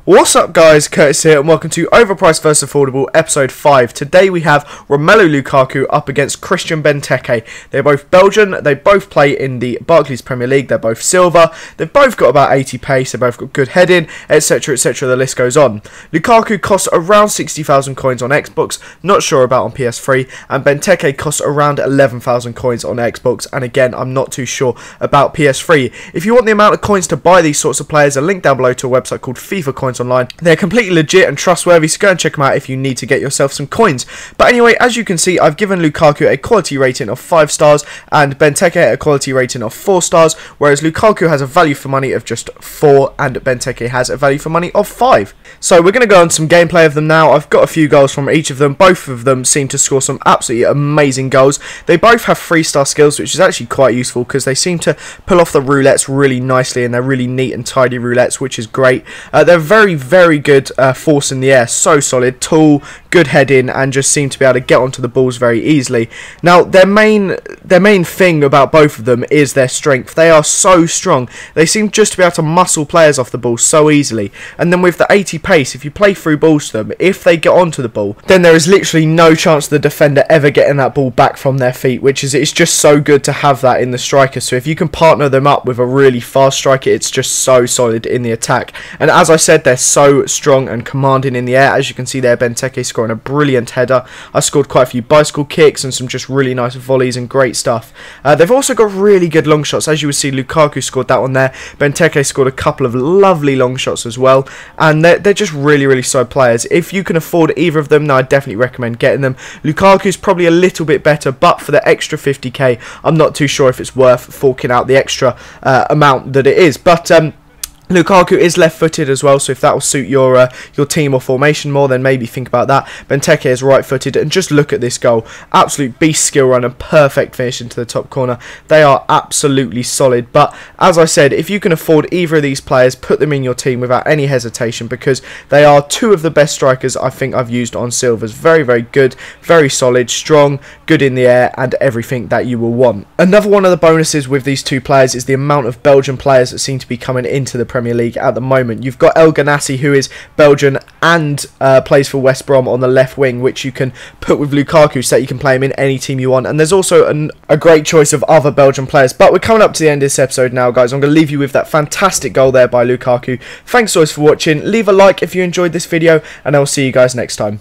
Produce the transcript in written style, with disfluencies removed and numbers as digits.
What's up guys, Curtis here and welcome to Overpriced vs Affordable episode 5. Today we have Romelu Lukaku up against Christian Benteke. They're both Belgian, they both play in the Barclays Premier League, they're both silver, they've both got about 80 pace, they've both got good heading, etc, etc, the list goes on. Lukaku costs around 60,000 coins on Xbox, not sure about on PS3, and Benteke costs around 11,000 coins on Xbox, and again I'm not too sure about PS3. If you want the amount of coins to buy these sorts of players, a link down below to a website called FIFA Coins Online. They're completely legit and trustworthy, so go and check them out if you need to get yourself some coins. But anyway, as you can see, I've given Lukaku a quality rating of 5 stars and Benteke a quality rating of 4 stars, whereas Lukaku has a value for money of just 4 and Benteke has a value for money of 5. So we're going to go on some gameplay of them now. I've got a few goals from each of them. Both of them seem to score some absolutely amazing goals. They both have 3-star skills, which is actually quite useful because they seem to pull off the roulettes really nicely and they're really neat and tidy roulettes, which is great. They're very good force in the air, so solid, tall, good heading, and just seem to be able to get onto the balls very easily. Now their main thing about both of them is their strength. They are so strong. They seem just to be able to muscle players off the ball so easily, and then with the 80 pace, if you play through balls to them, if they get onto the ball, then there is literally no chance of the defender ever getting that ball back from their feet, it's just so good to have that in the striker. So if you can partner them up with a really fast striker, it's just so solid in the attack. And as I said, they're so strong and commanding in the air. As you can see there, Benteke scoring a brilliant header. I scored quite a few bicycle kicks and some just really nice volleys and great stuff. They've also got really good long shots. As you would see, Lukaku scored that one there. Benteke scored a couple of lovely long shots as well. And they're just really solid players. If you can afford either of them, then I definitely recommend getting them. Lukaku's probably a little bit better, but for the extra 50k, I'm not too sure if it's worth forking out the extra amount that it is. But Lukaku is left-footed as well, so if that will suit your team or formation more, then maybe think about that. Benteke is right-footed, and just look at this goal. Absolute beast skill run and perfect finish into the top corner. They are absolutely solid, but as I said, if you can afford either of these players, put them in your team without any hesitation, because they are two of the best strikers I think I've used on silvers. Very good, very solid, strong, good in the air, and everything that you will want. Another one of the bonuses with these two players is the amount of Belgian players that seem to be coming into the Premier League at the moment. You've got El Ganassi, who is Belgian and plays for West Brom on the left wing, which you can put with Lukaku so that you can play him in any team you want. And there's also a great choice of other Belgian players. But we're coming up to the end of this episode now, guys. I'm going to leave you with that fantastic goal there by Lukaku. Thanks always for watching. Leave a like if you enjoyed this video, and I'll see you guys next time.